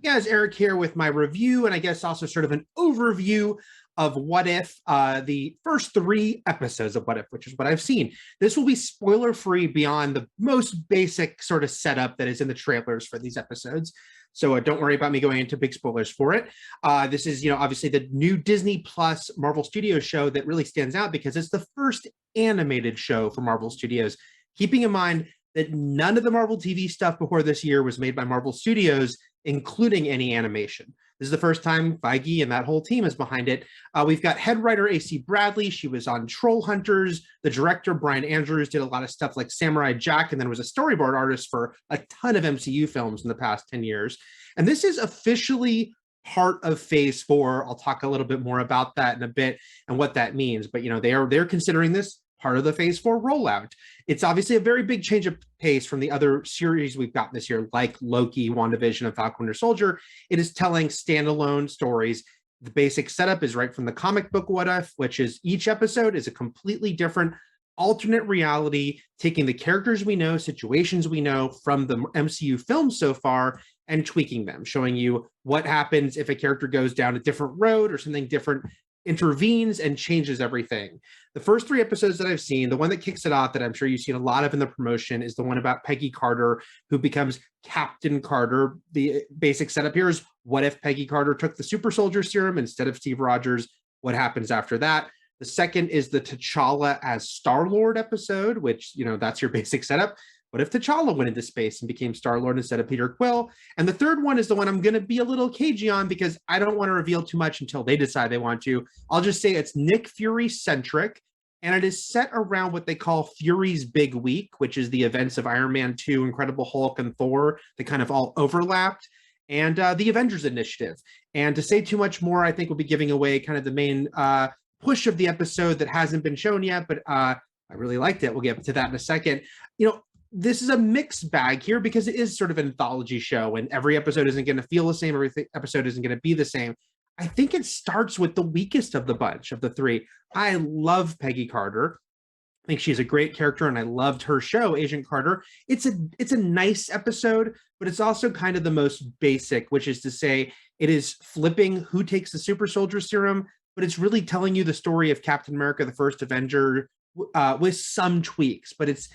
Guys, Eric here with my review and I guess also sort of an overview of What If, the first 3 episodes of What If, which is what I've seen. This will be spoiler free beyond the most basic sort of setup that is in the trailers for these episodes. So don't worry about me going into big spoilers for it. This is, obviously the new Disney Plus Marvel Studios show that really stands out because it's the first animated show for Marvel Studios. Keeping in mind that none of the Marvel TV stuff before this year was made by Marvel Studios, including any animation. This is the first time Feige and that whole team is behind it. We've got head writer AC Bradley. She was on Troll Hunters. The director, Brian Andrews, did a lot of stuff like Samurai Jack and then was a storyboard artist for a ton of MCU films in the past 10 years. And this is officially part of Phase 4. I'll talk a little bit more about that in a bit and what that means. But, they're considering this part of the Phase 4 rollout. It's obviously a very big change of pace from the other series we've gotten this year, like Loki, WandaVision, and Falcon Winter Soldier. It is telling standalone stories. The basic setup is right from the comic book What If, which is each episode is a completely different alternate reality, taking the characters we know, situations we know from the MCU films so far, and tweaking them, showing you what happens if a character goes down a different road or something different intervenes and changes everything. The first 3 episodes that I've seen, the one that kicks it off that I'm sure you've seen a lot of in the promotion is the one about Peggy Carter, who becomes Captain Carter. The basic setup here is what if Peggy Carter took the super soldier serum instead of Steve Rogers? What happens after that? The second is the T'Challa as Star-Lord episode, which, that's your basic setup. What if T'Challa went into space and became Star-Lord instead of Peter Quill? And the third one is the one I'm going to be a little cagey on because I don't want to reveal too much until they decide they want to. I'll just say it's Nick Fury-centric, and it is set around what they call Fury's Big Week, which is the events of Iron Man 2, Incredible Hulk, and Thor that kind of all overlapped, and the Avengers Initiative. And to say too much more, I think we'll be giving away kind of the main push of the episode that hasn't been shown yet, but I really liked it. We'll get to that in a second. This is a mixed bag here because it is sort of an anthology show and every episode isn't going to feel the same. Every episode isn't going to be the same. I think it starts with the weakest of the bunch of the 3. I love Peggy Carter. I think she's a great character and I loved her show, Agent Carter. It's a nice episode, but it's also kind of the most basic, which is to say it is flipping who takes the super soldier serum, but it's really telling you the story of Captain America, the first Avenger, with some tweaks, but it's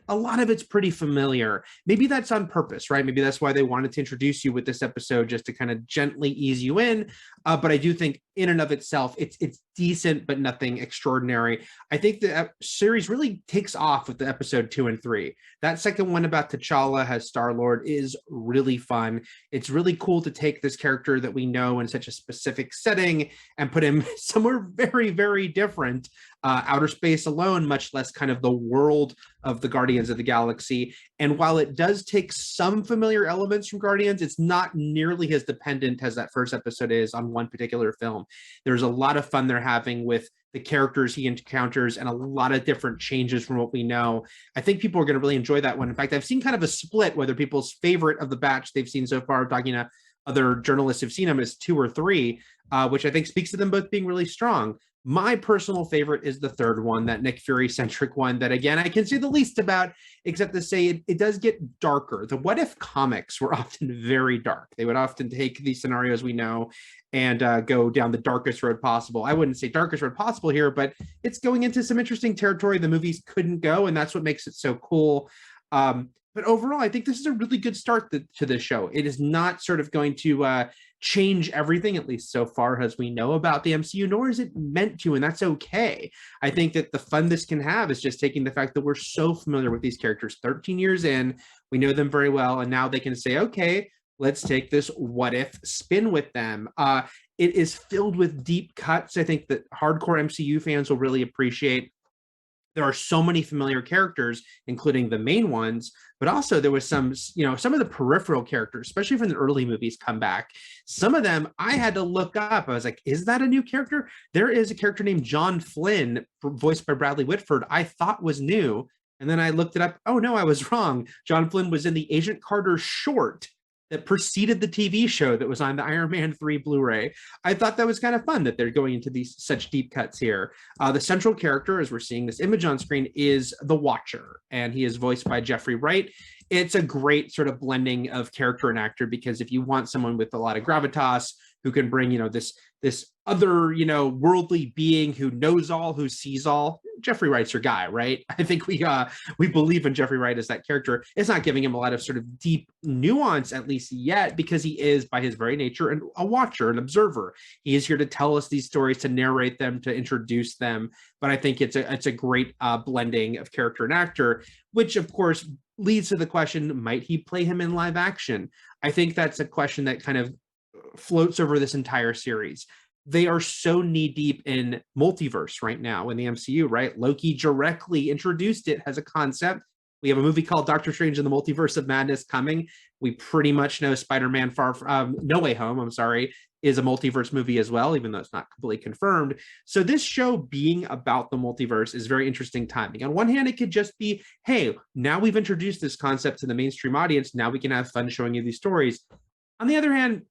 a lot of it's pretty familiar. Maybe that's on purpose, right? Maybe that's why they wanted to introduce you with this episode, just to kind of gently ease you in. But I do think in and of itself, it's decent, but nothing extraordinary. I think the series really takes off with the episode 2 and 3. That second one about T'Challa as Star-Lord is really fun. It's really cool to take this character that we know in such a specific setting and put him somewhere very, very different. Outer space alone, much less kind of the world of the Guardians of the Galaxy. And while it does take some familiar elements from Guardians, it's not nearly as dependent as that first episode is on one particular film. There's a lot of fun they're having with the characters he encounters and a lot of different changes from what we know. I think people are going to really enjoy that one. In fact, I've seen kind of a split whether people's favorite of the batch they've seen so far, talking to other journalists who've seen them, is 2 or 3, which I think speaks to them both being really strong. My personal favorite is the third one, that Nick Fury-centric one that, again, I can say the least about, except to say it does get darker. The What If comics were often very dark. They would often take these scenarios we know and go down the darkest road possible. I wouldn't say darkest road possible here, but it's going into some interesting territory the movies couldn't go, and that's what makes it so cool. But overall, I think this is a really good start to this show. It is not sort of going to change everything, at least so far as we know about the MCU, nor is it meant to, and that's okay. I think that the fun this can have is just taking the fact that we're so familiar with these characters 13 years in, we know them very well, and now they can say, okay, let's take this what if spin with them. It is filled with deep cuts. I think that hardcore MCU fans will really appreciate. There are so many familiar characters, including the main ones, but also there was some of the peripheral characters, especially from the early movies, come back. Some of them I had to look up. I was like, is that a new character? There is a character named John Flynn, voiced by Bradley Whitford, I thought was new. And then I looked it up. Oh, no, I was wrong. John Flynn was in the Agent Carter short that preceded the TV show that was on the Iron Man 3 Blu-ray. I thought that was kind of fun that they're going into these such deep cuts here. The central character, as we're seeing this image on screen, is the Watcher, and he is voiced by Jeffrey Wright. It's a great sort of blending of character and actor, because if you want someone with a lot of gravitas who can bring, this other, worldly being who knows all, who sees all, Jeffrey Wright's your guy, right? I think we believe in Jeffrey Wright as that character. It's not giving him a lot of sort of deep nuance, at least yet, because he is by his very nature a watcher, an observer. He is here to tell us these stories, to narrate them, to introduce them. But I think it's a great blending of character and actor, which of course leads to the question, might he play him in live action? I think that's a question that kind of floats over this entire series. They are so knee deep in multiverse right now in the MCU, right? Loki directly introduced it as a concept. We have a movie called Doctor Strange in the Multiverse of Madness coming. We pretty much know Spider-Man No Way Home, I'm sorry, is a multiverse movie as well, even though it's not completely confirmed. So this show being about the multiverse is very interesting timing. On one hand, it could just be, hey, now we've introduced this concept to the mainstream audience. Now we can have fun showing you these stories. On the other hand,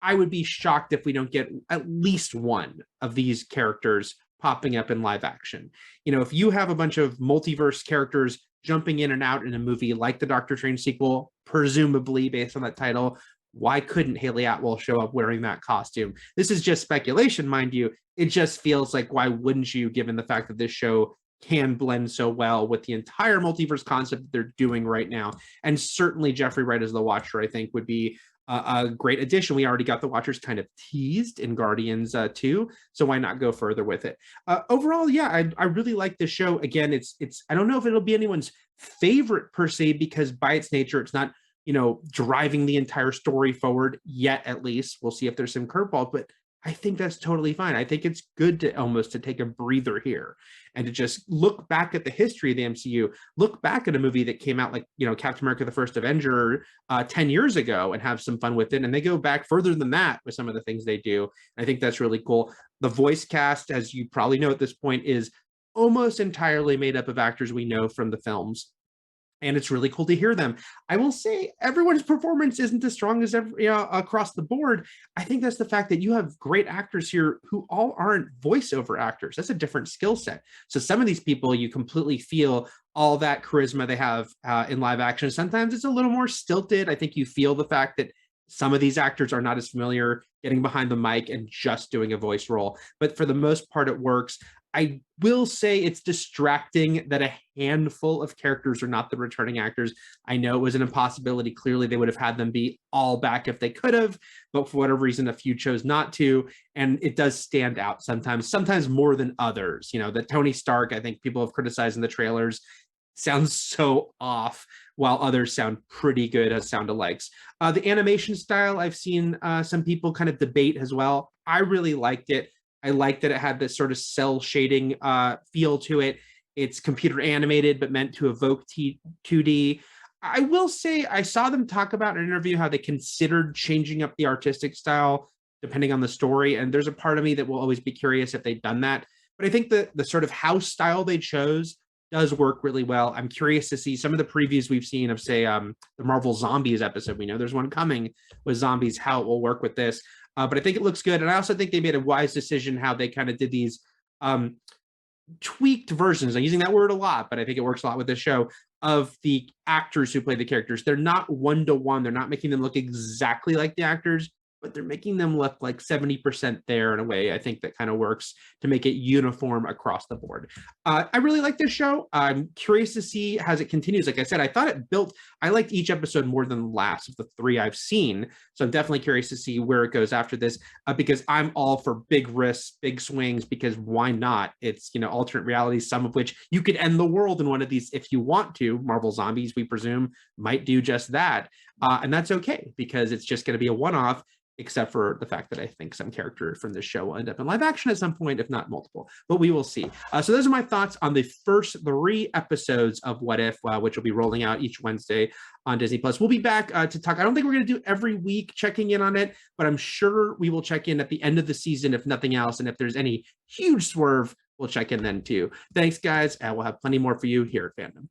I would be shocked if we don't get at least one of these characters popping up in live action. If you have a bunch of multiverse characters jumping in and out in a movie like the Doctor Strange sequel, presumably based on that title, why couldn't Haley Atwell show up wearing that costume? This is just speculation, mind you. It just feels like, why wouldn't you, given the fact that this show can blend so well with the entire multiverse concept that they're doing right now. And certainly Jeffrey Wright as the Watcher, I think, would be a great addition. We already got the Watchers kind of teased in Guardians 2, so why not go further with it? Overall, yeah, I really like this show. Again, it's I don't know if it'll be anyone's favorite per se, because by its nature, it's not, driving the entire story forward yet, at least. We'll see if there's some curveballs, but I think that's totally fine. I think it's good to take a breather here and to just look back at the history of the MCU, look back at a movie that came out like, Captain America, the First Avenger 10 years ago, and have some fun with it. And they go back further than that with some of the things they do. I think that's really cool. The voice cast, as you probably know at this point, is almost entirely made up of actors we know from the films. And it's really cool to hear them. I will say everyone's performance isn't as strong as across the board. I think that's the fact that you have great actors here who all aren't voiceover actors. That's a different skill set. So some of these people, you completely feel all that charisma they have in live action. Sometimes it's a little more stilted. I think you feel the fact that some of these actors are not as familiar getting behind the mic and just doing a voice role. But for the most part, it works. I will say it's distracting that a handful of characters are not the returning actors. I know it was an impossibility. Clearly, they would have had them be all back if they could have, but for whatever reason, a few chose not to. And it does stand out sometimes more than others. That Tony Stark, I think people have criticized in the trailers, sounds so off, while others sound pretty good as sound-alikes. The animation style, I've seen some people kind of debate as well. I really liked it. I liked that it had this sort of cell shading feel to it. It's computer animated, but meant to evoke 2D. I will say I saw them talk about in an interview how they considered changing up the artistic style depending on the story. And there's a part of me that will always be curious if they've done that. But I think the sort of house style they chose does work really well. I'm curious to see some of the previews we've seen of, say, the Marvel Zombies episode. We know there's one coming with zombies, how it will work with this. But I think it looks good. And I also think they made a wise decision how they kind of did these tweaked versions. I'm using that word a lot, but I think it works a lot with this show, of the actors who play the characters. They're not one-to-one. They're not making them look exactly like the actors, but they're making them look like 70% there in a way I think that kind of works to make it uniform across the board. I really like this show. I'm curious to see as it continues. Like I said, I liked each episode more than the last of the 3 I've seen. So I'm definitely curious to see where it goes after this, because I'm all for big risks, big swings, because why not? It's, alternate realities, some of which you could end the world in one of these if you want to. Marvel Zombies, we presume, might do just that. And that's okay, because it's just going to be a one-off, except for the fact that I think some character from this show will end up in live action at some point, if not multiple, but we will see. So those are my thoughts on the first 3 episodes of What If, which will be rolling out each Wednesday on Disney+. We'll be back to talk. I don't think we're going to do every week checking in on it, but I'm sure we will check in at the end of the season, if nothing else. And if there's any huge swerve, we'll check in then too. Thanks, guys. And we'll have plenty more for you here at Fandom.